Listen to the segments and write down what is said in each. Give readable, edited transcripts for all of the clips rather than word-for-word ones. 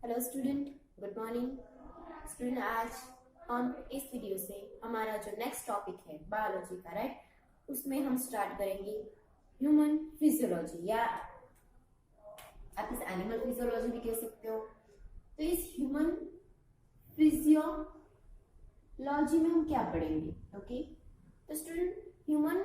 Hello student, good morning student. आज हम इस वीडियो से हमारा जो नेक्स्ट टॉपिक है बायोलॉजी का, राइट, उसमें हम स्टार्ट करेंगे ह्यूमन फिजियोलॉजी, या आप इसे एनिमल फिजियोलॉजी भी कह सकते हो। तो इस ह्यूमन फिजियोलॉजी में हम क्या पढ़ेंगे? ओके, तो स्टूडेंट ह्यूमन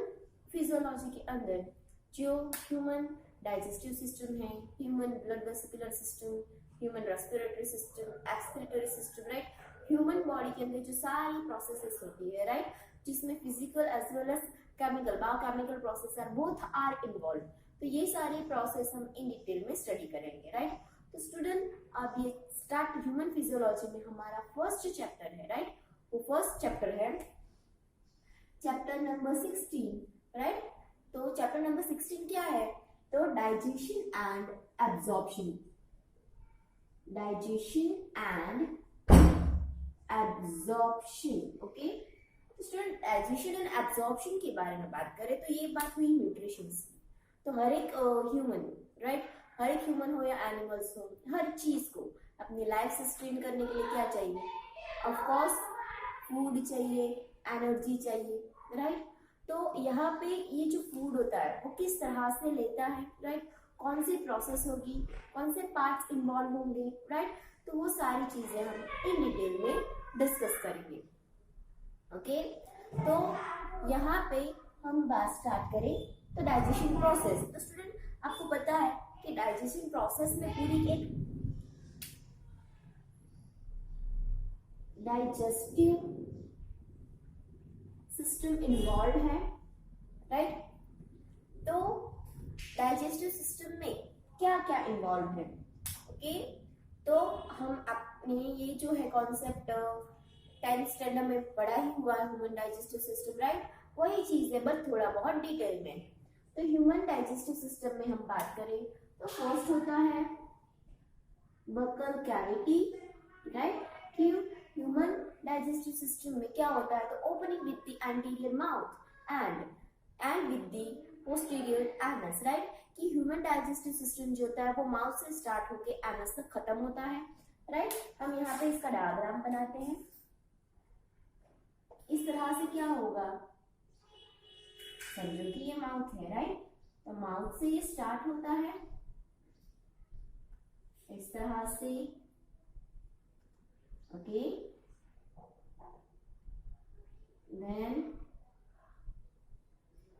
फिजियोलॉजी के अंदर जो ह्यूमन डाइजेस्टिव सिस्टम है, human blood vesicular system, human respiratory system, excretory system, right, human body के अंदर जो सारी प्रोसेसेस होती है, राइट, जिसमें physical as well as chemical biochemical process are both are involve. तो ये सारे प्रोसेस हम इन डिटेल में स्टडी करेंगे, राइट। तो स्टूडेंट अब ये स्टार्ट ह्यूमन फिजियोलॉजी में हमारा फर्स्ट चैप्टर है, राइट। वो फर्स्ट चैप्टर है चैप्टर नंबर 16, राइट। तो चैप्टर नंबर 16 क्या है? तो digestion and absorption, digestion and absorption. Okay, तो स्टूडेंट डाइजेशन एंड एब्जॉर्प्शन के बारे में बात करें तो ये बात हुई न्यूट्रिशन की। तो हर एक ह्यूमन, राइट, हर एक ह्यूमन हो या एनिमल्स हो, हर चीज को अपनी लाइफ सस्टेन करने के लिए क्या चाहिए? ऑफ कोर्स फूड चाहिए, एनर्जी चाहिए, राइट। तो यहाँ पे ये जो फूड होता है वो किस तरह से लेता है, राइट, कौन सी प्रोसेस होगी, कौन से पार्ट्स इन्वॉल्व होंगे, राइट, तो वो सारी चीजें हम इन डिटेल में डिस्कस करेंगे। ओके, तो यहाँ पे हम बात स्टार्ट करें तो डाइजेशन प्रोसेस। तो स्टूडेंट आपको पता है कि डाइजेशन प्रोसेस में पूरी एक डाइजेस्टिव सिस्टम इन्वॉल्व है, राइट। तो डाइजेस्टिव सिस्टम में क्या क्या इन्वॉल्व है? ओके, तो हम अपने ये जो है कॉन्सेप्ट 10th स्टैंडर्ड में पढ़ा ही हुआ है, ह्यूमन डाइजेस्टिव सिस्टम, राइट, वही चीज है बट थोड़ा बहुत डिटेल में। तो ह्यूमन डाइजेस्टिव सिस्टम में हम बात करें तो फर्स्ट होता है buccal cavity, right. Human digestive system में क्या होता है? तो opening with the anterior mouth and with the posterior anus, right, कि ह्यूमन डाइजेस्टिव सिस्टम जो होता है वो माउथ से स्टार्ट होके एनस तक खत्म होता है, राइट। हम यहाँ पे इसका डायग्राम बनाते हैं। इस तरह से क्या होगा? समझो कि ये माउथ है, राइट, तो माउथ से ये स्टार्ट होता है इस तरह से, okay, then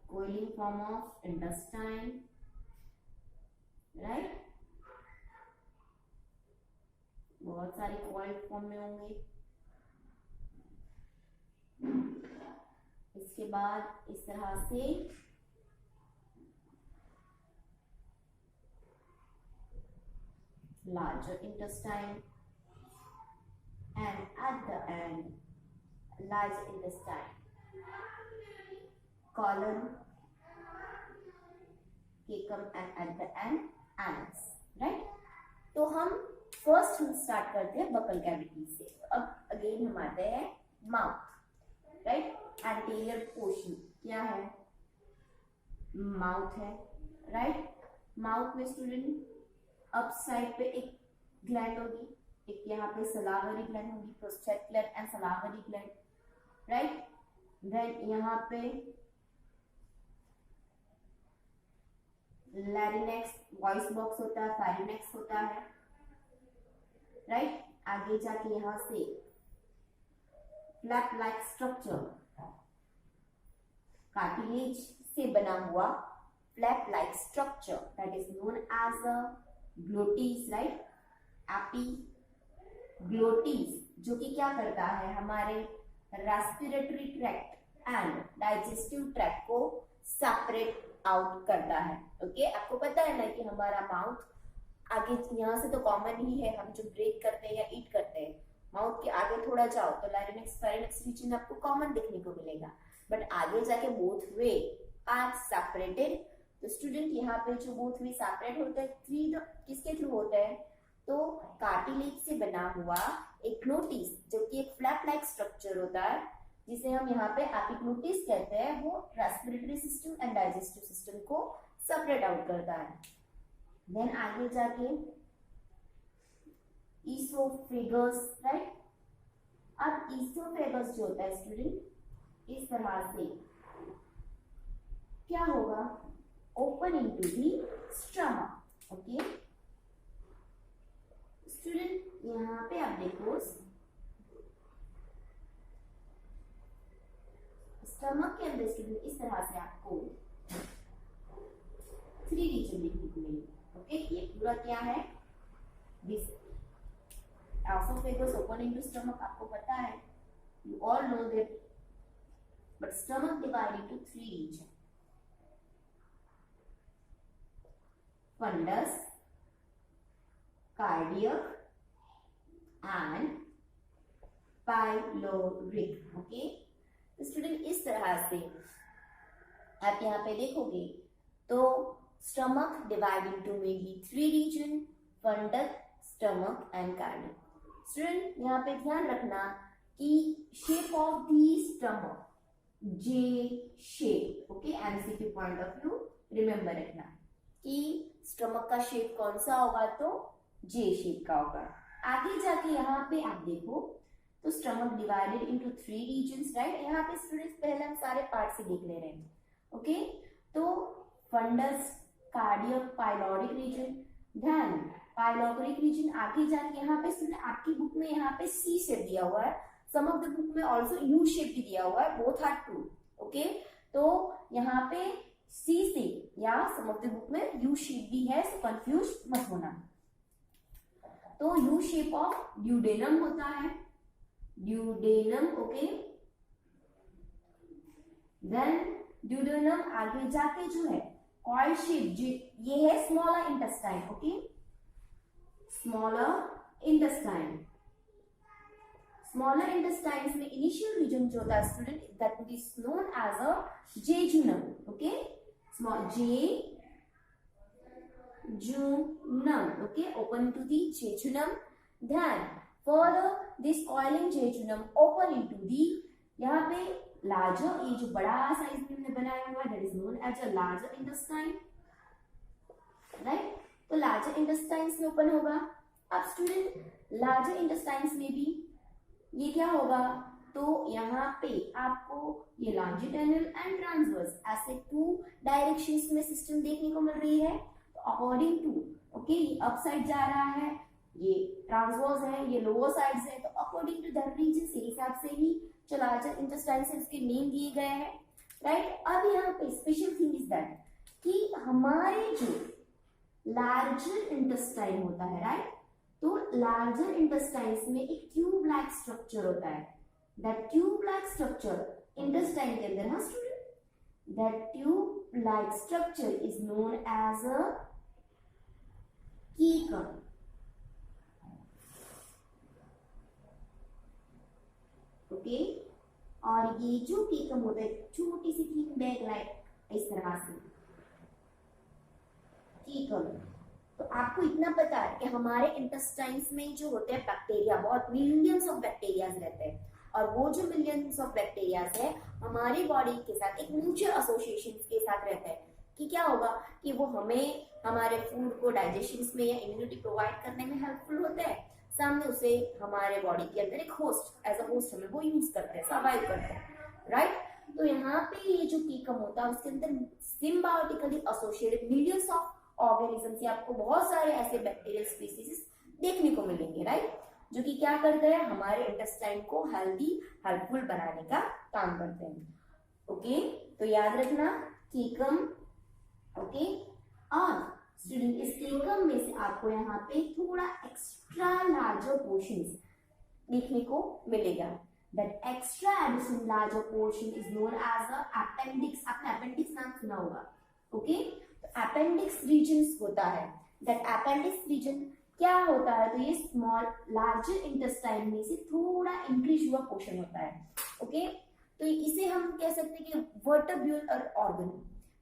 coiling form of intestine, right, बहुत सारे coiled फॉर्म में होंगे। इसके बाद इस तरह से larger intestine and at the end large intestine, colon, cecum and at the end anus, right। तो हम फर्स्ट स्टार्ट करते हैं बकल कैविटी से। अब अगेन हम आते हैं माउथ, राइट, एंटीरियर पोर्शन क्या है? माउथ है, राइट। माउथ में स्टूडेंट अप साइड पे एक ग्लैंड होगी, एक यहाँ पे सलावरी ग्लैंड होगी, prostate gland and salivary gland, right. Then यहाँ पे लैरिंक्स वॉइस बॉक्स होता है, फारिंक्स होता है, राइट। आगे जाके यहाँ से फ्लैप लाइक स्ट्रक्चर, कार्टिलेज से बना हुआ flap like structure that is known as a glottis, right, epiglottis, जो कि क्या करता है? हमारे respiratory tract and digestive tract को सेपरेट आउट करता है। ओके, आपको पता है ना कि हमारा माउथ आगे, यहाँ से तो कॉमन ही है, हम जो ब्रेक करते हैं या ईट करते हैं, माउथ के आगे थोड़ा जाओ तो लैरिंक्स फेरिंक्स रीजन आपको कॉमन देखने को मिलेगा, बट आगे जाके बोथ वे आर सेपरेटेड। तो स्टूडेंट यहाँ पे जो बोथ वे सेपरेट होते हैं किसके थ्रू होते हैं? तो कार्टिलेज से बना हुआ एक ग्लोटिस, जो कि एक फ्लैप लाइक स्ट्रक्चर होता है, जिसे हम यहाँ पे एपिग्लोटिस कहते हैं, वो respiratory system and digestive system को सेपरेट आउट करता है। देन आगे जाके ईसोफेगस, राइट। अब ईसोफेगस जो होता है स्टूडेंट, इस तरह से क्या होगा, open into the stomach, okay student. यहाँ पे आप देखो स्टमक के अंदर स्टूडेंट इस तरह से आपको 3 रीजन देखने को मिलेगा, ओके। ये पूरा क्या है, this esophagus open into stomach, आपको पता है, you all know that, but stomach divided into 3 region, fundus, cardiac and pyloric, okay. तो स्टूडेंट इस तरह से आप यहाँ पे देखोगे तो stomach divide into mainly 3 region, fundus, stomach and cardiac. Student यहाँ पे ध्यान रखना कि shape of the stomach J shape, okay. MCQ point of view remember रखना कि स्टमक का शेप कौन सा होगा, तो जे शेप का होगा। आगे जाके यहाँ पे आप देखो तो stomach divided into 3 regions, right. यहाँ पे स्टूडेंट्स पहले हम सारे पार्ट से देख ले रहे हैं, ओके। तो फंडस, कार्डियक, पाइलोरिक रीजन, ध्यान पाइलोरिक रीजन आगे जाके यहाँ पे स्टूडेंट आपकी बुक में यहाँ पे सी शेप दिया हुआ है, सम ऑफ द बुक में ऑल्सो यू शेप भी दिया हुआ है, बोथ आर ट्रू, ओके। तो यहाँ पे सी से या सम ऑफ द बुक में यू शेप भी है, सो कंफ्यूज मत होना। तो यू शेप ऑफ ड्यूडेनम होता है, ड्यूडेनम, ओके। देन ड्यूडेनम आगे जाके जो है कॉइल शेप, ये है smaller intestine, okay, smaller intestine. Smaller intestines में इनिशियल रीजन जो होता है student, that is known as a jejunum, okay, small jejunum, okay, open to the jejunum. Then further this coiling jejunum open into the, यहाँ पे larger, ये जो बड़ा size में हमने बनाया हुआ है, that is known as a larger intestine, right। तो larger intestines में open होगा। अब स्टूडेंट larger intestines में भी ये क्या होगा, तो यहाँ पे आपको ये लॉन्जिटुडिनल एंड ट्रांसवर्स ऐसे 2 डायरेक्शंस में सिस्टम देखने को मिल रही है। अकॉर्डिंग टू, ओके, ये अप साइड जा रहा है, ये ट्रांसवर्स है, ये लोअर साइड है, तो अकॉर्डिंग टू दैट रीजन से हिसाब से ही जो लार्जर इंटेस्टाइन से उसके नेम दिए गए हैं, राइट। अब यहाँ पे स्पेशल थिंग इज दैट कि हमारे जो लार्जर इंटेस्टाइन होता है, राइट, तो लार्जर इंटेस्टाइन्स में एक ट्यूब लाइक स्ट्रक्चर होता है। That tube like structure intestine के अंदर, हाँ student, that tube like structure is known as a caecum, okay. और ये जो कीकम होता है छोटी सी थिन बैग लाइक इस तरह से कीकम। तो आपको इतना पता है कि हमारे इंटेस्टाइन्स में जो होते हैं बैक्टीरिया, बहुत मिलियंस ऑफ बैक्टीरियाज रहते हैं, और वो जो मिलियंस ऑफ बैक्टीरियाज है हमारी बॉडी के साथ एक म्यूचुअल एसोसिएशन के साथ रहता है कि क्या होगा कि वो हमें हमारे फूड को डाइजेशन में या इम्यूनिटी प्रोवाइड करने में हेल्पफुल होता है, सामने उसे हमारे बॉडी के अंदर एक होस्ट, एज अ होस्ट हमें वो यूज करते हैं, सर्वाइव करते हैं, राइट। तो यहाँ पे ये जो कीकम होता है उसके अंदर symbiotically associated millions of organisms, आपको बहुत सारे ऐसे बैक्टीरियल स्पीसीज देखने को मिलेंगे, राइट, जो कि क्या करते हैं, हमारे इंटेस्टाइन को हेल्दी, हेल्पफुल बनाने का काम करते हैं, ओके। तो याद रखना कीकम, ओके। और स्टूडेंट इस कीकम में से आपको यहाँ पे थोड़ा एक्स्ट्रा लार्जर पोर्शंस देखने को मिलेगा। That extra additional larger portion is known as a appendix. आपने अपेंडिक्स नाम सुना होगा, ओके। तो अपेंडिक्स रीजन होता है, दैट अपेंडिक्स रीजन क्या होता है, तो ये स्मॉल लार्जर इंटेस्टाइन में से थोड़ा इंक्रीज हुआ पोर्शन होता है, ओके। तो इसे हम कह सकते हैं कि वर्टेब्रुलर ऑर्गन,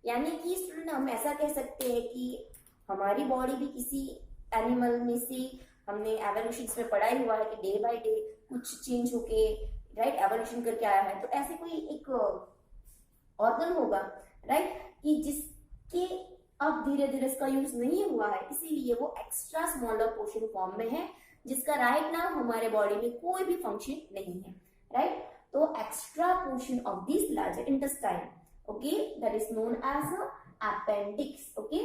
यानी कि स्टूडेंट हम ऐसा कह सकते हैं कि हमारी बॉडी भी किसी एनिमल में से हमने एवोल्यूशन में पढ़ा ही हुआ है कि डे बाय डे कुछ चेंज होके, राइट, एवोल्यूशन करके आया है। तो ऐसे कोई एक ऑर्गन होगा, राइट, कि जिसके अब धीरे धीरे इसका यूज नहीं हुआ है, इसीलिए वो एक्स्ट्रा स्मॉलर पोर्शन फॉर्म में है, जिसका राइट नाउ हमारे बॉडी में कोई भी फंक्शन नहीं है, राइट। तो extra portion of this larger intestine, okay, that is known as appendix, okay.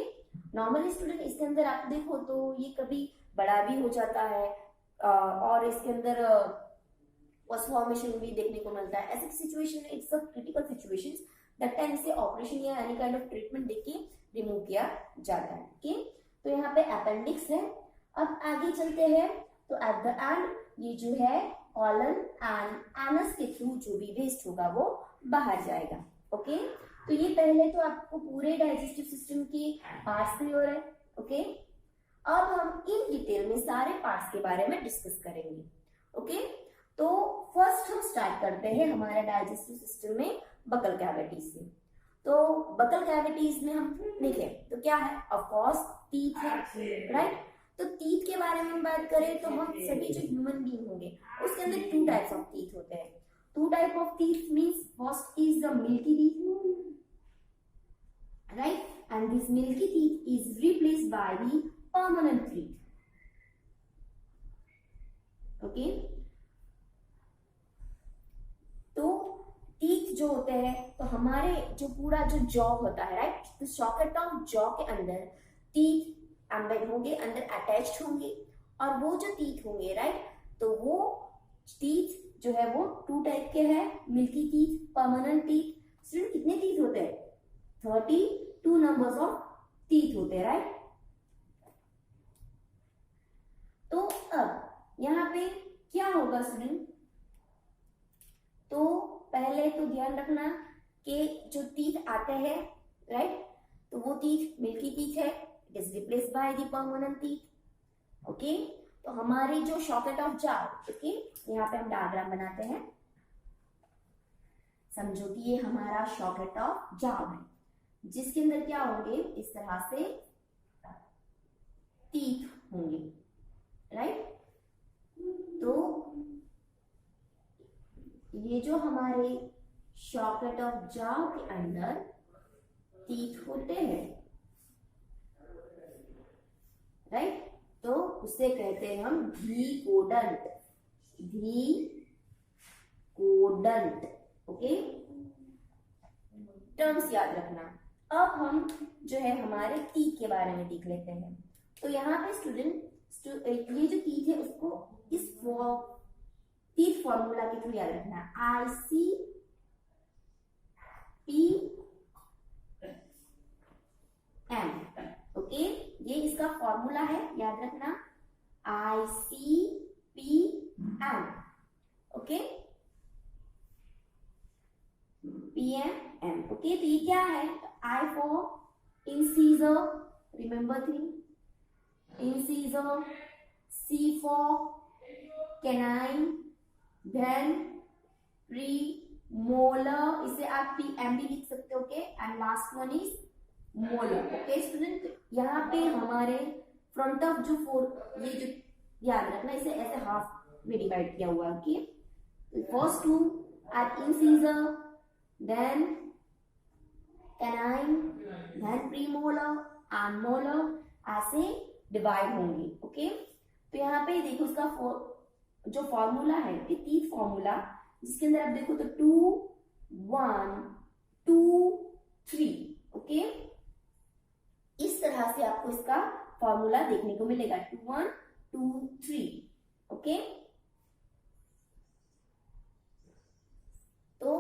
Normally student इसके अंदर आप देखो तो ये कभी बड़ा भी हो जाता है और इसके अंदर फॉर्मेशन भी देखने को मिलता है। ऐसी सिचुएशन में it's a critical situations that time इसे ऑपरेशन या एनी काइंड ऑफ ट्रीटमेंट देके रिमूव किया जाता है, ओके। तो यहाँ पे अपेंडिक्स है। अब आगे चलते हैं तो एट द एंड ये जो है कॉलन एंड एनस के थ्रू जो भी वेस्ट होगा वो बाहर जाएगा, ओके। तो ये पहले तो आपको पूरे डाइजेस्टिव सिस्टम के पार्ट्स क्लियर है, ओके। अब हम इन डिटेल में सारे पार्ट्स के बारे में डिस्कस करेंगे, ओके। तो फर्स्ट हम स्टार्ट करते हैं हमारे डाइजेस्टिव सिस्टम में बकल कैविटी से। तो बकल कैविटीज में हम देखें तो क्या है, ऑफ कोर्स टीथ है, राइट। तो टीथ के बारे में बात करें तो हम सभी जो ह्यूमन बीइंग होंगे उसके अंदर 2 टाइप्स ऑफ टीथ होते हैं। 2 type of teeth means first is the milky teeth, right, and this milky teeth is replaced by the permanent teeth, okay. तो टीथ जो होते हैं तो हमारे जो पूरा जो जॉ होता है, राइट, तो सॉकेट ऑफ जॉ के अंदर टीथ एम्बेड होंगे, अंदर अटैच्ड होंगे, और वो जो टीथ होंगे, राइट, तो वो टीथ जो है वो 2 टाइप के हैं, milky teeth, permanent teeth. Student कितने टीथ होते हैं, 32 नंबर्स ऑफ टीथ होते हैं, राइट। तो अब यहाँ पे क्या होगा स्टूडेंट, तो पहले तो ध्यान रखना कि जो टीथ आते हैं, राइट, तो वो टीथ मिल्की टीथ है, it is replaced by the permanent teeth, okay. तो हमारे जो सॉकेट ऑफ जाव, ओके, यहाँ पे हम डायग्राम बनाते हैं, समझो कि ये हमारा सॉकेट ऑफ जाव है, जिसके अंदर क्या होंगे, इस तरह से टीथ होंगे, राइट। तो ये जो हमारे सॉकेट ऑफ जाव के अंदर टीथ होते हैं, राइट, तो उसे कहते हैं हम धीकोडंट, धीकोडंट, ओके। टर्म्स याद रखना। अब हम जो है हमारे टीथ के बारे में देख लेते हैं। तो यहाँ पे स्टूडेंट ये जो टीथ है उसको इस टीथ फॉर्मूला के थ्रू याद रखना, ICPM, ओके। ये इसका फॉर्मूला है, याद रखना, ICPM, ओके, PMM, ओके। तो ये क्या है, I for incisor, remember 3 incisor, C for canine, then premolar, इसे आप PM भी लिख सकते हो, okay, and last one is molar, okay student. यहाँ पे हमारे फ्रंट ऑफ जो 4, ये जो याद रखना, इसे ऐसे हाफ में डिवाइड किया हुआ है, okay. First 2 eight incisor, then canine, then premolar and molar, ऐसे डिवाइड होंगे, ओके। तो यहाँ पे देखो उसका जो फॉर्मूला है, टीथ फॉर्मूला, जिसके अंदर आप देखो तो 2 1 2 3, ओके। इस तरह से आपको इसका फॉर्मूला देखने को मिलेगा, 2 1 2 3, ओके। तो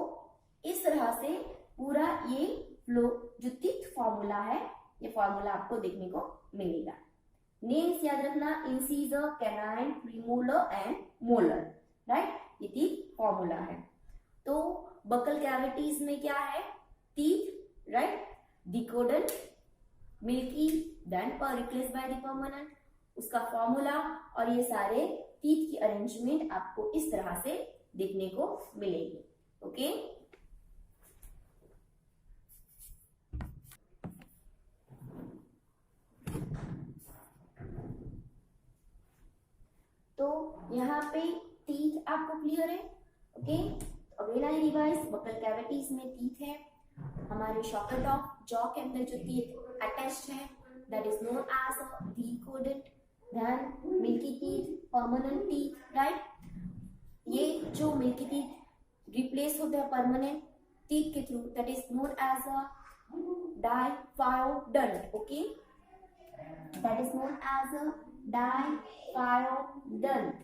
इस तरह से पूरा ये फ्लो जो टीथ फॉर्मूला है, ये फॉर्मूला आपको देखने को मिलेगा। नेम्स याद रखना, incisor, canine, premolar and molar, right, ये टीथ फॉर्मूला है। तो बकल कैविटीज में क्या है, teeth, right, thecodont, milky, then replaced by the permanent, उसका फॉर्मूला, और ये सारे टीथ की अरेंजमेंट आपको इस तरह से देखने को मिलेगी, ओके। तो यहाँ पे टीथ आपको क्लियर है, okay. Again I revise, buccal cavities में टीथ है, हमारे सॉकेट ऑफ जॉ के अंदर जो टीथ अटैच्ड है that is known as thecodont, then milky teeth, permanent teeth, right. ये जो मिल्की टीथ रिप्लेस होते हैं परमानेंट टीथ के through, that is known as a diphyodont, okay, that is known as a diphyodont,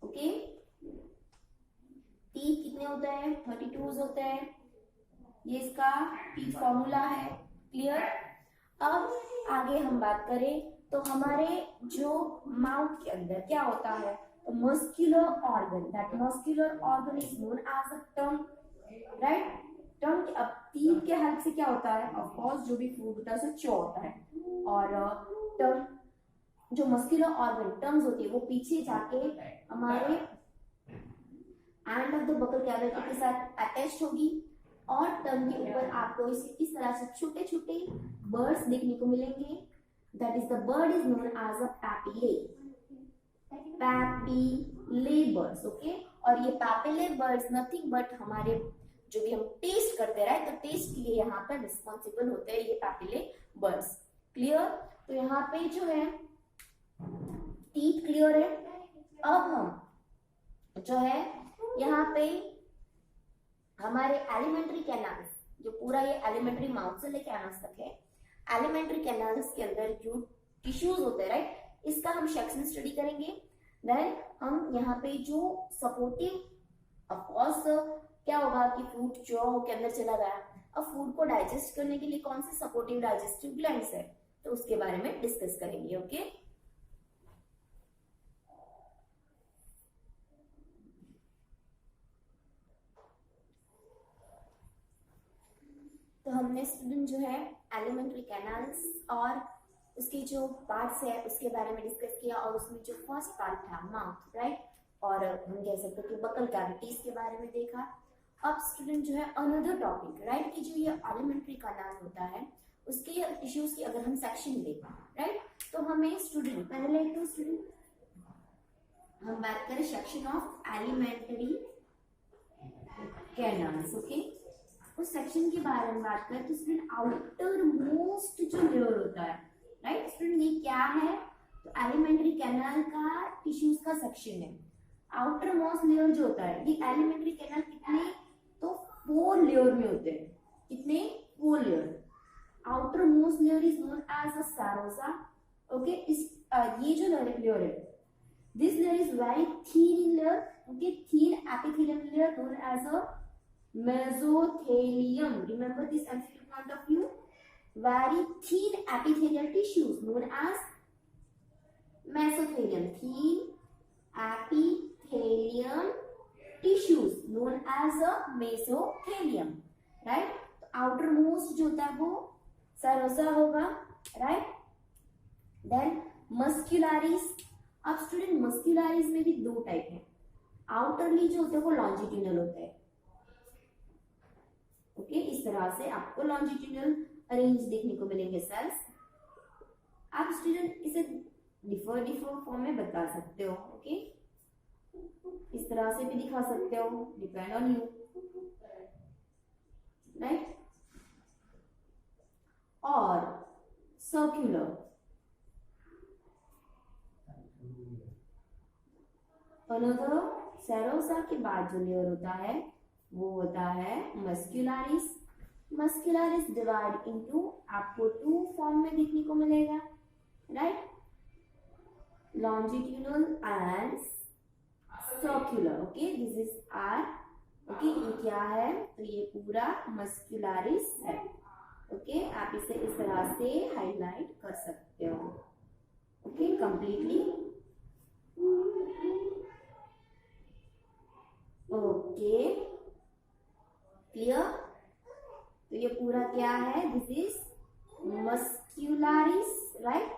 okay. Teeth कितने होते हैं? 32 होते हैं, ये इसका टीथ फॉर्मूला है, क्लियर। अब आगे हम बात करें तो हमारे जो माउथ के अंदर क्या होता है, तो muscular organ, that muscular organ is known as a tongue, right. Tongue, अब टीथ के हेल्प से क्या होता है, ऑफ कोर्स जो भी फूड होता है उसे चो होता है, और टंग जो मस्कुलर ऑर्गन टंग्स होती है वो पीछे जाके हमारे end of the buccal cavity के साथ अटैच होगी, और टंग के ऊपर आपको इस तरह से छोटे छोटे बर्ड्स देखने को मिलेंगे, that is the bird is known as a papillae, papillae birds, okay. और ये पैपिले बर्ड्स नथिंग बट हमारे जो भी हम टेस्ट करते हैं, राइट, तो टेस्ट के लिए यहाँ पर रिस्पॉन्सिबल होते हैं ये पैपिले बर्ड्स, क्लियर। तो यहाँ पे जो है टीथ क्लियर है। अब हम जो है यहाँ पे हमारे एलिमेंट्री कैनाल्स, जो पूरा ये एलिमेंट्री माउथ से लेके एनस तक है, एलिमेंट्री कैनाल्स के अंदर जो टिश्यूज होते हैं, राइट, इसका हम सेक्शन स्टडी करेंगे। देन हम यहाँ पे जो सपोर्टिव, ऑफ कोर्स क्या होगा कि फूड जो के अंदर चला गया, अब फूड को डाइजेस्ट करने के लिए कौन से सपोर्टिव डाइजेस्टिव ग्लैंड्स है, तो उसके बारे में डिस्कस करेंगे, ओके। तो हमने स्टूडेंट जो है एलिमेंट्री कैनाल्स और उसके जो पार्ट्स है उसके बारे में डिस्कस किया, और उसमें जो फर्स्ट पार्ट था माउथ, राइट, और हम कह सकते हैं कि बकल कैविटीज के बारे में देखा। अब स्टूडेंट जो है अनदर टॉपिक, राइट, कि जो ये एलिमेंट्री कैनाल होता है उसके टिश्यूज की अगर हम सेक्शन दें, राइट, तो हमें स्टूडेंट पहले तो स्टूडेंट हम बात करें section of alimentary canals, okay. उस सेक्शन के बारे में बात करें तो स्टूडेंट आउटर मोस्ट जो लेयर होता है, राइट स्टूडेंट, ये क्या है, तो एलिमेंट्री कैनाल का टिश्यूज का सेक्शन है। आउटर मोस्ट लेयर जो होता है, ये एलिमेंट्री कैनाल कितने, तो 4 लेयर में होते हैं, कितने, 4 layer. Outermost layer is known as a serosa, okay. इस ये जो लेयर है, this layer is very thin layer, okay, thin epithelium layer known as a mesothelium. Remember this MCQ point of view. Very thin epithelial tissues known as mesothelium. Thin epithelium tissues known as a mesothelium. Right? तो outermost जो होता है वो serosa होगा. Right? Then muscularis. अब student मस्क्यूलारिस में भी 2 type है। आउटरली जो होते हैं वो लॉन्जिट्यूडनल होते हैं, ओके। इस तरह से आपको लॉन्जिट्यूडनल अरेंज देखने को मिलेंगे सेल्स। आप स्टूडेंट इसे डिफर फॉर्म में बता सकते हो, ओके। इस तरह से भी दिखा सकते हो, डिपेंड ऑन यू, राइट। और सर्कुलर, अनदर सेरोसा के बाद जो लेयर होता है वो होता है मस्क्यूलारिस। मस्क्यूलारिस डिवाइड इनटू, आपको 2 फॉर्म में देखने को मिलेगा, right, longitudinal and circular, okay. This is are, okay. ये क्या है, तो ये पूरा मस्क्यूलारिस है, ओके। आप इसे इस तरह से हाईलाइट कर सकते हो, ओके, कंप्लीटली, ओके, क्लियर। तो ये पूरा क्या है, दिस इज मस्क्यूलारिस, राइट।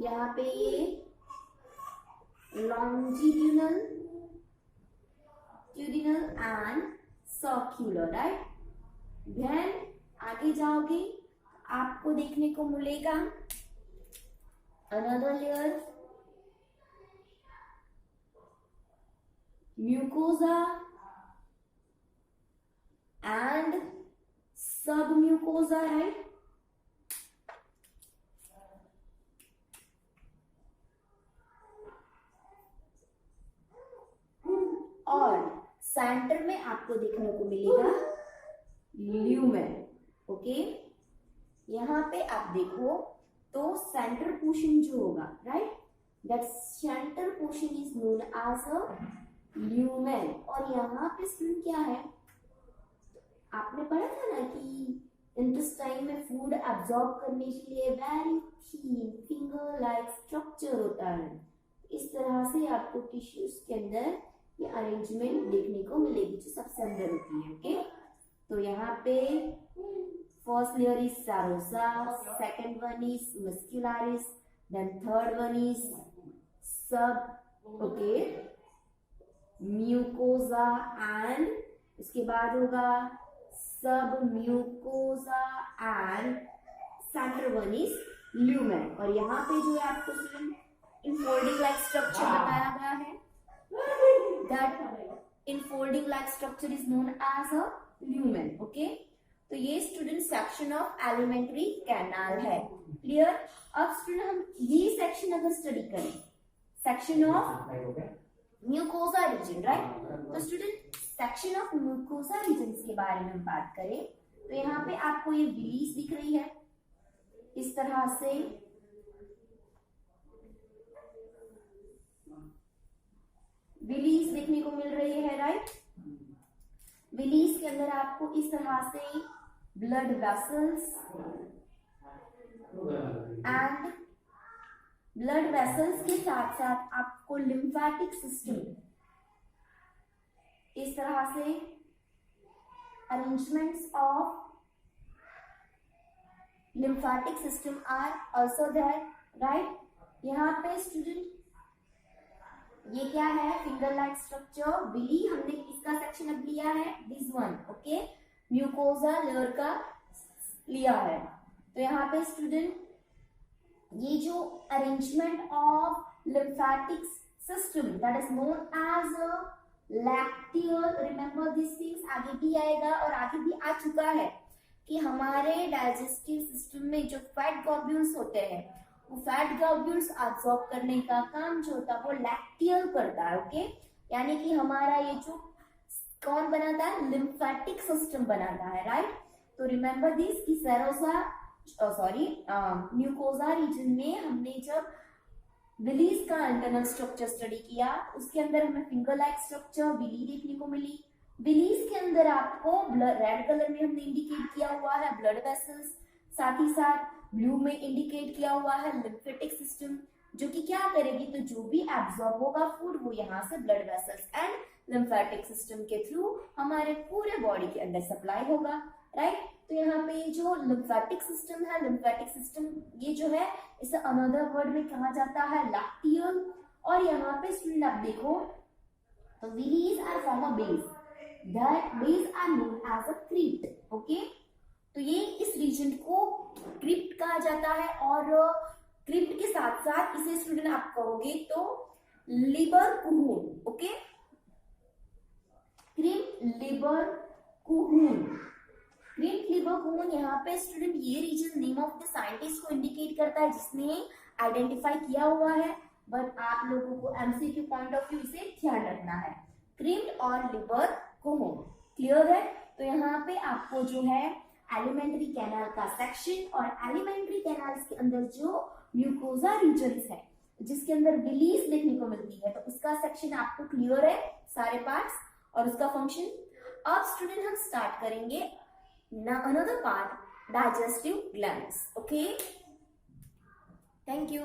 यहाँ पे ये longitudinal and circular, right. Then आगे जाओगे आपको देखने को मिलेगा another layer, mucosa and submucosa, right? Centre में आपको देखने को मिलेगा ल्यूमेन। ओके, यहाँ पे आप देखो तो सेंटर पोर्शन जो होगा, right, that centre portion is known as a lumen. और यहाँ पे स्टूडेंट क्या है, आपने पढ़ा था ना कि इंटेस्टाइन में फूड एब्जॉर्ब करने के लिए वेरी थीन फिंगर लाइक स्ट्रक्चर होता है। इस तरह से आपको टिश्यूज के अंदर ये अरेंजमेंट देखने को मिलेगी जो सबसे अंदर होती है। ओके, तो यहाँ पे first layer is serosa, second one is muscularis, then third one is sub okay mucosa and उसके बाद होगा sub mucosa and centre one is lumen. और यहाँ पे जो है आपको इनफोल्डिंग लाइक स्ट्रक्चर बताया गया है, that infolding like structure is known as a lumen. Okay, तो ये student section of alimentary canal है। क्लियर? अब स्टूडेंट हम ये सेक्शन अगर स्टडी करें, section of mucosa region, right, तो student section of mucosa region के बारे में हम बात करें तो यहाँ पे आपको ये विलीज दिख रही है इस तरह से, विलीज देखने को मिल रही है, राइट। विलीज के अंदर आपको इस तरह से blood vessels and blood vessels के साथ साथ आपको लिम्फेटिक सिस्टम, इस तरह से arrangements of lymphatic system are also there, right. यहाँ पे स्टूडेंट ये क्या है, फिंगर लाइक स्ट्रक्चर, बिली हमने किसका सेक्शन अब लिया है, this one. Okay, mucosa layer का लिया है। तो यहाँ पे स्टूडेंट ये जो arrangement of lymphatic system that is known as lacteal, remember this things, आगे भी आएगा और आगे भी आ चुका है कि हमारे डाइजेस्टिव सिस्टम में जो फैट ग्लोब्यूल्स होते हैं वो फैट ग्लोब्यूल्स अब्सॉर्ब करने का काम जो होता है वो लैक्टियल करता है। ओके, यानी कि हमारा ये जो कौन बनाता है, लिम्फेटिक सिस्टम बनाता है, राइट। तो रिमेंबर दिस कि सेरोसा म्यूकोसा रीजन में हमने जब विलीज का इंटरनल स्ट्रक्चर स्टडी किया उसके अंदर हमें फिंगर लाइक स्ट्रक्चर विली देखने को मिली। विलीज के अंदर आपको रेड कलर में हमने इंडिकेट किया हुआ है ब्लड वेसल्स, साथ ही साथ ब्लू में इंडिकेट किया हुआ है लिम्फेटिक सिस्टम, जो कि क्या करेगी, तो जो भी एब्जॉर्ब होगा फूड वो यहाँ से blood vessels and lymphatic system के थ्रू हमारे पूरे बॉडी के अंदर सप्लाई होगा, राइट। तो यहाँ पे जो लिम्फेटिक सिस्टम है, लिम्फेटिक सिस्टम ये जो है इसे अनदर वर्ड में कहा जाता है लैक्टियल। और यहाँ पे स्टूडेंट आप देखो तो villi are form a base, that base are known as a crypt. Okay, तो ये इस रीजन को क्रिप्ट कहा जाता है और क्रिप्ट के साथ साथ इसे स्टूडेंट आप कहोगे तो लिबर कुहून। ओके, crypt Lieberkuhn, crypt Lieberkuhn. यहाँ पे स्टूडेंट ये region name of the scientist को इंडिकेट करता है जिसने आइडेंटिफाई किया हुआ है, बट आप लोगों को एमसीक्यू पॉइंट ऑफ व्यू इसे ध्यान रखना है, क्रिप्ट और लिबर कुहून। क्लियर है? तो यहाँ पे आपको जो है एलिमेंट्री कैनाल का सेक्शन और एलिमेंट्री कैनाल्स के अंदर जो म्यूकोसा रीजन्स है जिसके अंदर विलीज देखने को मिलती है, तो उसका सेक्शन आपको क्लियर है सारे पार्ट्स और उसका फंक्शन। अब स्टूडेंट हम स्टार्ट करेंगे another part, digestive glands. Okay, thank you.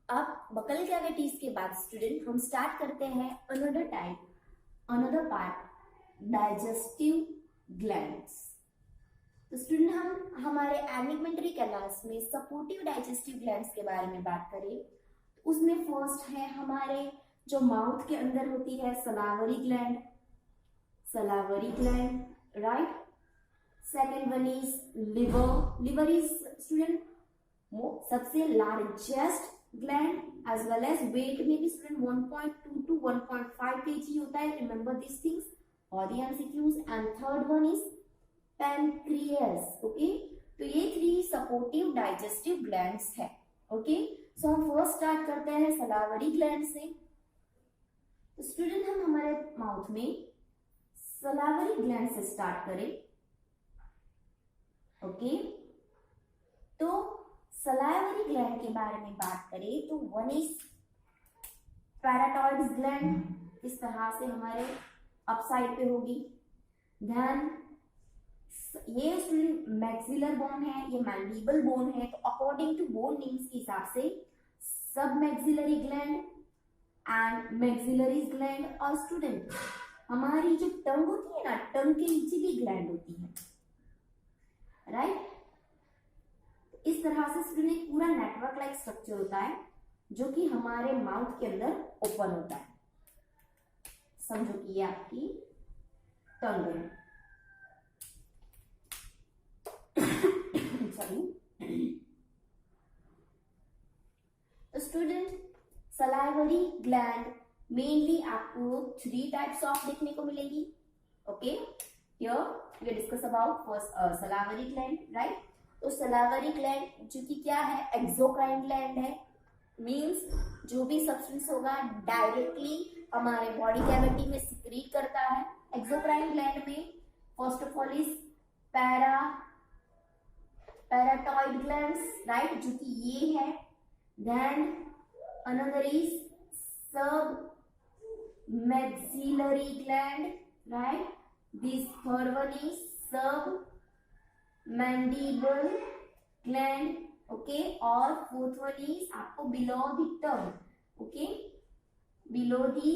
अब बकल कैविटीज के बाद स्टूडेंट हम स्टार्ट करते हैं अनदर पार्ट, डाइजेस्टिव ग्लैंड्स। तो स्टूडेंट हम हमारे एलिमेंट्री कैनाल्स में सपोर्टिव डाइजेस्टिव ग्लैंड्स के बारे में बात करें तो उसमें फर्स्ट है हमारे जो माउथ के अंदर होती है salivary gland, right. Second one is liver is student सबसे largest gland as well as weight में भी स्टूडेंट 1.2 to 1.5 kg होता है, रिमेंबर दिस थिंग्स और the MCQs. And third one is pancreas. Okay, तो ये 3 सपोर्टिव डाइजेस्टिव ग्लैंड्स है। Okay, so हम फर्स्ट स्टार्ट करते हैं सलावरी ग्लैंड से। तो स्टूडेंट हम हमारे माउथ में सलावरी ग्लैंड से स्टार्ट करें। ओके, तो सलावरी ग्लैंड के बारे में बात करें तो वन इज पैराटॉइड्स ग्लैंड, इस तरह से हमारे अपसाइड पे होगी। देन ये मैक्सिलर बोन है, ये मैंडिबल बोन है, तो अकॉर्डिंग टू बोन नेम्स के हिसाब से सब maxillary gland and maxillary gland. और स्टूडेंट हमारी जो टंग होती है ना, टंग के नीचे भी ग्लैंड होती है, राइट। इस तरह से स्टूडेंट पूरा नेटवर्क लाइक स्ट्रक्चर होता है जो कि हमारे माउथ के अंदर ओपन होता है। समझो कि ये आपकी टंग है। तो स्टूडेंट सलाइवरी ग्लैंड मेनली आपको 3 टाइप्स ऑफ देखने को मिलेगी। Okay, here we discuss about first salivary gland, right. तो सलाइवरी ग्लैंड जो कि क्या है, एक्सोक्राइन ग्लैंड है, मींस जो भी सब्सटेंस होगा डायरेक्टली हमारे बॉडी कैविटी में सिक्रीट करता है। एक्सोक्राइन ग्लैंड में first of all is parotid glands, right, जो कि ये है। Then another is sub maxillary gland, right, this third one is sub mandible gland, okay, और fourth one is आपको below the tongue, okay, below the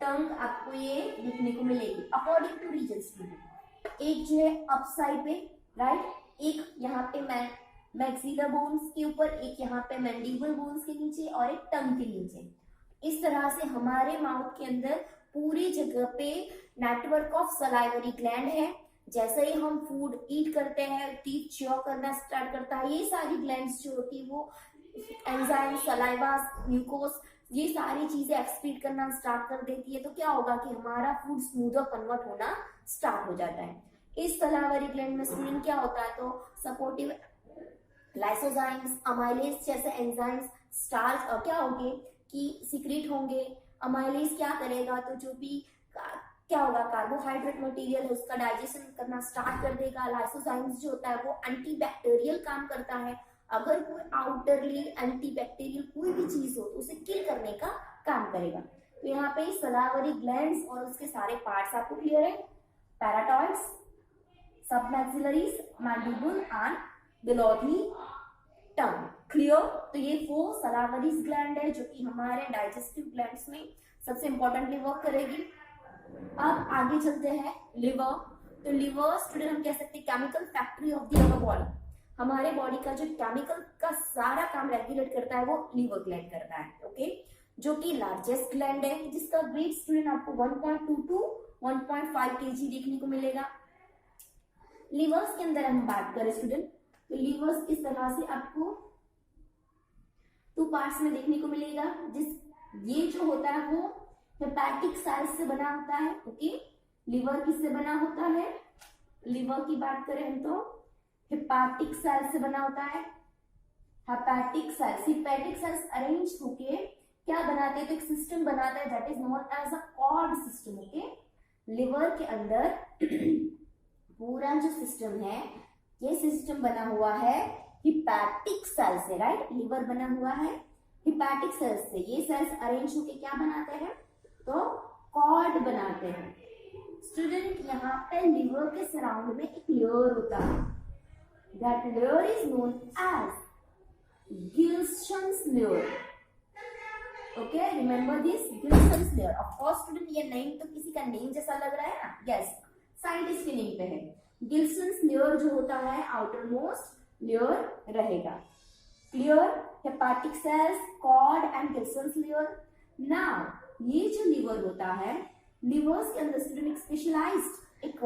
tongue आपको ये देखने को मिलेगी अकॉर्डिंग टू रीजन। एक जो है अपसाइड पे, राइट, एक यहाँ पे मैक्सिलर बोन्स के ऊपर, एक यहाँ पे मैंडिबल बोन्स के नीचे और एक टंग के नीचे। इस तरह से हमारे माउथ के अंदर पूरी जगह पे नेटवर्क ऑफ सलाइवरी ग्लैंड है। जैसे ही हम फूड ईट करते हैं, टीथ च्यू करना स्टार्ट करता है, ये सारी ग्लैंड्स जो होती है वो एंजाइम, सलाइवा, ग्लूकोज, ये सारी चीजें एक्सक्रीट करना स्टार्ट कर देती है। तो क्या होगा कि हमारा फूड स्मूदर कन्वर्ट होना स्टार्ट हो जाता है। इस सलाइवरी ग्लैंड में स्टूडेंट क्या होता है, तो सपोर्टिव लाइसोजाइम्स, अमाइलेज जैसे एंजाइम्स स्टार्च और क्या होंगे कि सीक्रेट होंगे। अमाइलेज क्या करेगा, तो जो भी क्या होगा कार्बोहाइड्रेट मटेरियल है उसका डाइजेशन करना स्टार्ट कर देगा। लाइसोजाइम्स जो होता है वो एंटीबैक्टीरियल काम करता है। अगर कोई आउटरली एंटीबैक्टीरियल कोई भी चीज हो तो उसे किल करने का काम करेगा। तो यहाँ पे सलाइवरी ग्लैंड्स और उसके सारे पार्ट्स आपको क्लियर है, parotids, submaxillaries, mandible and below the tongue, clear. तो ये वो सलाइवरी ग्लैंड है जो कि हमारे डाइजेस्टिव ग्लैंड्स में सबसे इंपॉर्टेंटली वर्क करेगी। अब आगे चलते हैं लिवर। तो लिवर स्टूडेंट हम कह सकते हैं chemical factory of the our body. हमारे बॉडी का जो केमिकल का सारा काम रेगुलेट करता है वो लिवर ग्लैंड करता है, ओके, जो कि लार्जेस्ट ग्लैंड है, जिसका वेट स्टूडेंट आपको 1.2 to 1.5 kg देखने को मिलेगा। लिवर्स के अंदर हम बात करें स्टूडेंट, तो लिवर्स इस तरह से आपको 2 पार्ट्स में देखने को मिलेगा। ये जो होता है वो हेपेटिक सेल्स से बना होता है, ओके। लिवर किससे बना होता है, लिवर की बात करें हम तो हेपेटिक सेल्स से बना होता है। हेपेटिक सेल्स अरेंज होके क्या बनाते हैं, तो एक सिस्टम बनाता है that is known as a cord system, okay. Liver के अंदर पूरा जो सिस्टम है, ये सिस्टम बना हुआ है हिपैटिक सेल से, राइट। लिवर बना हुआ है हिपैटिक सेल्स से। ये सेल्स अरेंज होके क्या बनाते हैं, तो कॉर्ड बनाते हैं। स्टूडेंट यहाँ पे लिवर के सराउंड में एक लेयर होता है, that layer is known as Glisson's layer, okay, remember this Glisson's layer. Of course student ये नेम तो किसी का नेम जैसा लग रहा है ना, यस, साइंटिस्ट के नेम पे है। गिल्सन्स लेयर जो होता है आउटर मोस्ट लेयर रहेगा, clear. Hepatic cells, cord and Glisson's layer. Now ये जो लिवर होता है, लिवर्स के अंदर स्टूडेंट एक स्पेशलाइज्ड एक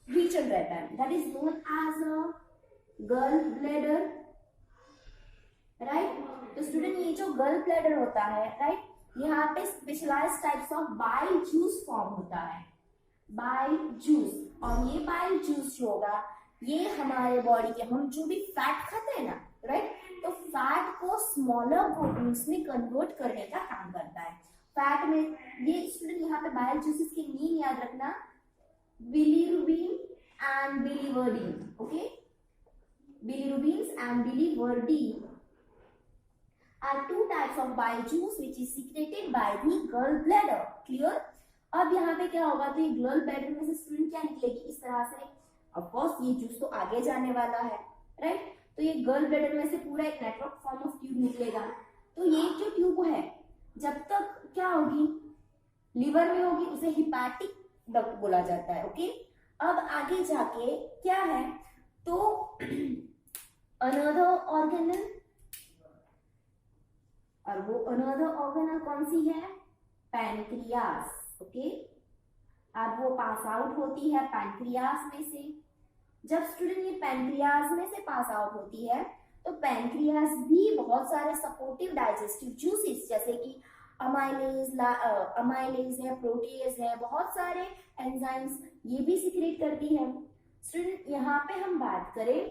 रीजन रहता है that is known as a gall bladder, right. तो स्टूडेंट ये जो गल ब्लैडर होता है, राइट, यहाँ पे specialised types of bile juice form होता है, बाइल जूस। और ये बाइल जूस जो होगा ये हमारे बॉडी के, हम जो भी फैट खाते हैं ना, राइट, तो फैट को स्मॉलर प्रोटीन्स में कन्वर्ट करने का काम करता है। फैट में ये स्टूडेंट यहाँ पे बाइल जूसेस की नेम याद रखना, bilirubin and biliverdin, okay, bilirubins and biliverdin are two types of bile juice which is secreted by the gallbladder, clear। अब यहाँ पे क्या होगा, तो ये गल ब्लैडर में से स्टूडेंट क्या निकलेगी, इस तरह से, ऑफ कोर्स ये जूस तो आगे जाने वाला है, राइट, तो ये गल ब्लैडर में से पूरा एक नेटवर्क फॉर्म ऑफ ट्यूब निकलेगा। तो ये जो ट्यूब है जब तक क्या होगी, लीवर में होगी, उसे हिपैटिक डक्ट बोला जाता है, ओके। अब आगे जाके क्या है, तो अनदर ऑर्गेनल, और वो अनदर ऑर्गेनल कौन सी है, पैनक्रियास, ओके। अब वो पास आउट होती है पैनक्रियास में से। जब स्टूडेंट ये पैनक्रियास में से पास आउट होती है तो पैनक्रियास भी बहुत सारे सपोर्टिव डाइजेस्टिव जूसेस जैसे कि अमाइलेज है, प्रोटीएज है, बहुत सारे एंजाइम्स ये भी सिक्रेट करती है। स्टूडेंट यहाँ पे हम बात करें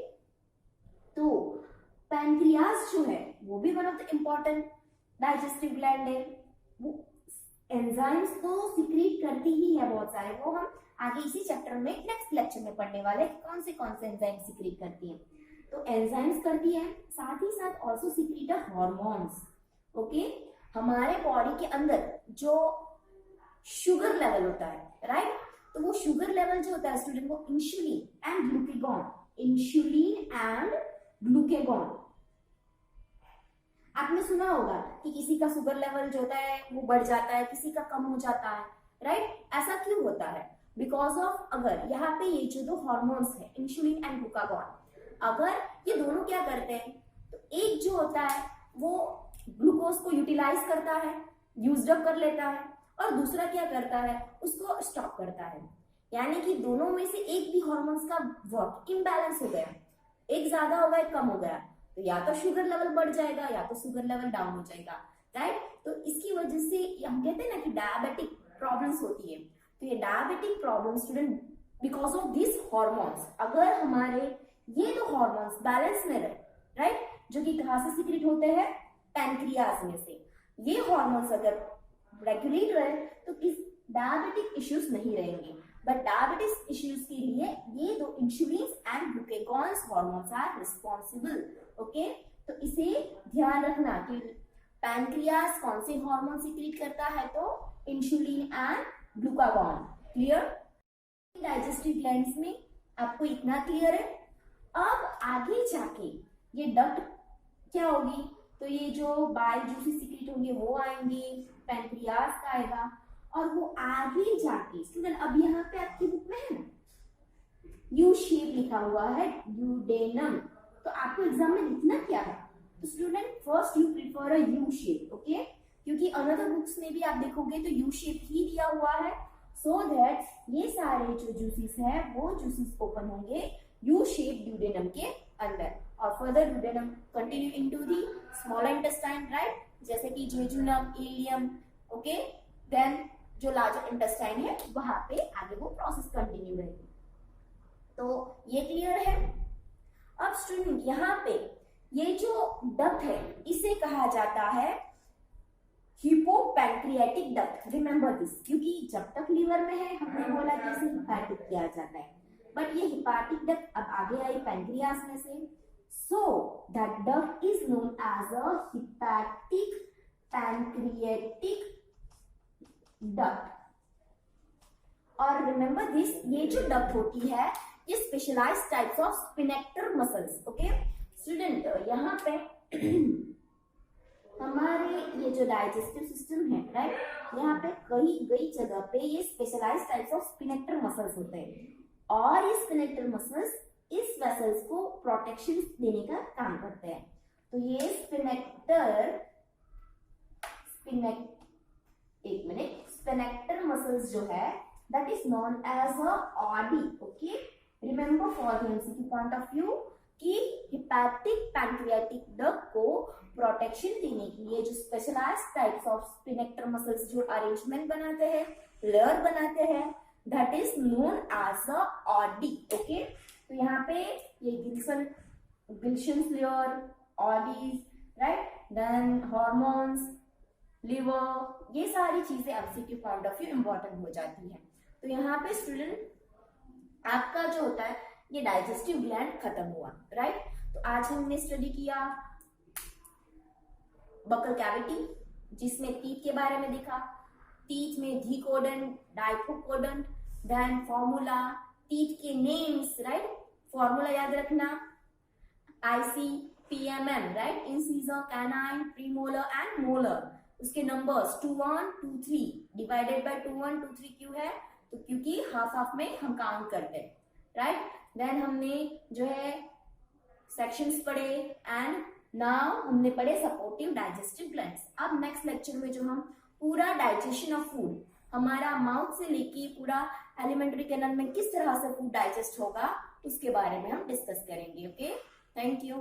तो पैनक्रियास जो है वो भी one of the important digestive gland है, वो एंजाइम्स तो सिक्रेट करती ही है बहुत सारे, वो हम आगे इसी चैप्टर में नेक्स्ट लेक्चर में पढ़ने वाले कौन से एंजाइम सिक्रेट करती हैं। तो एंजाइम्स करती है, साथ ही साथ ऑल्सो सिक्रेट हार्मोन्स, ओके। हमारे बॉडी के अंदर जो शुगर लेवल होता है, राइट, तो वो शुगर लेवल जो होता है स्टूडेंट, वो insulin and glucagon, insulin and glucagon, आपने सुना होगा कि किसी का शुगर लेवल जो होता है वो बढ़ जाता है, किसी का कम हो जाता है, राइट, ऐसा क्यों होता है, बिकॉज ऑफ, अगर यहाँ पे ये जो दो हॉर्मोन्स है इंसुलिन एंड ग्लूकागॉन, अगर ये दोनों क्या करते हैं, तो एक जो होता है वो ग्लूकोज को यूटिलाइज करता है, यूज अप कर लेता है, और दूसरा क्या करता है, उसको स्टॉप करता है, यानी कि दोनों में से एक भी हॉर्मोन्स का वर्क इम्बैलेंस हो गया, एक ज्यादा हो गया एक कम हो गया, तो या तो शुगर लेवल बढ़ जाएगा या तो शुगर लेवल डाउन हो जाएगा, राइट। तो इसकी वजह से हम कहते हैं ना कि डायबिटिक प्रॉब्लम्स होती है। तो ये diabetic problem student because of this hormones, अगर हमारे ये दो हॉर्मोन्स बैलेंस में रहे, राइट, जो कि कहाँ से सिक्रेट होते हैं, पैनक्रियास में से, ये हॉर्मोन्स अगर रेगुलेट रहे तो किस डायबिटिक इश्यूज नहीं रहेंगे। बट डायबिटिस इश्यूज के लिए ये दो insulin and glucagons hormones are responsible, okay. तो इसे ध्यान रखना कि पैनक्रियास कौन से हार्मोन सिक्रीट करता है, तो insulin and glucagon, clear. Digestive glands में आपको इतना क्लियर है। अब आगे जाके ये डक्ट क्या होगी, तो ये जो बाइल जूसेस सिक्रीट होंगे वो आएंगे, पैनक्रियास का आएगा, और वो आगे जाके स्टूडेंट, अब यहाँ पे आपकी बुक में है ना यू शेप लिखा हुआ है, यूडेनम, तो आपको एग्जाम में लिखना क्या है, तो student first you prefer a U shape, okay, क्योंकि अनदर बुक्स में भी आप देखोगे तो यू शेप ही दिया हुआ है, सो दैट ये सारे जो जूसेस है वो जूसेस ओपन होंगे यू शेप ड्यूडेनम के अंदर, और further duodenum continue into the smaller intestine, right, जैसे कि जेजुनम, इलियम, ओके, देन जो लार्जर इंटेस्टाइन है वहां पे आगे वो प्रोसेस कंटिन्यू रहेगी। तो ये क्लियर है। अब स्टूडेंट यहाँ पे ये जो डक्ट है इसे कहा जाता है हिपोपैंक्रियाटिक डक्ट, रिमेंबर दिस, क्योंकि जब तक लीवर में है हमने बोला कि इसे हिपैटिक किया जाता है, बट ये हिपैटिक डक्ट अब आगे आई पैंक्रियास में से, so that duct is known as a hepatic pancreatic duct. और रिमेंबर दिस, ये जो डक्ट होती है ये specialized types of sphincter muscles, okay student. यहाँ पे हमारे ये जो डाइजेस्टिव सिस्टम है, राइट, यहाँ पे कई जगह पे ये specialized types of sphincter muscles होते हैं, और ये स्पिनेक्टर मसल्स इस वेसल्स को प्रोटेक्शन देने का काम करते हैं। तो ये स्पिनेक्टर मसल्स जो है that is known as a Oddi, okay, remember for the MCQ point of view कि हिपैटिक पैंक्रियाटिक डक्ट को प्रोटेक्शन देने के लिए जो specialized types of sphincter muscles जो अरेंजमेंट बनाते हैं, लेयर बनाते हैं, that is known as a Oddi, okay. तो यहाँ पे पे ये Glisson layer, Oddis, right, then hormones, liver, ये सारी चीजें MCQ point of view important हो जाती है। तो यहाँ पे स्टूडेंट आपका जो होता है ये डाइजेस्टिव ग्लैंड खत्म हुआ, राइट। तो आज हमने स्टडी किया बकल कैविटी, जिसमें टीथ के बारे में देखा, टीथ में डिकोडेंट, डाइकोडेंट, देन फॉर्मूला, टीथ के नेम्स, राइट, फॉर्मूला याद रखना, ICPMM, right, incisor, canine, premolar and molar, उसके नंबर्स 2 1 2 3 डिवाइडेड बाय 2 1 2 3 क्यों है, तो क्योंकि हाफ हाफ में हम काउंट करते हैं, राइट। देन हमने जो है सेक्शंस पढ़े एंड नाउ हमने पढ़े सपोर्टिव डाइजेस्टिव ग्लैंड्स। अब नेक्स्ट लेक्चर में जो हम पूरा डाइजेशन ऑफ फूड, हमारा माउथ से लेके पूरा एलिमेंट्री कैनल में किस तरह से फूड डाइजेस्ट होगा उसके बारे में हम डिस्कस करेंगे। Okay, thank you.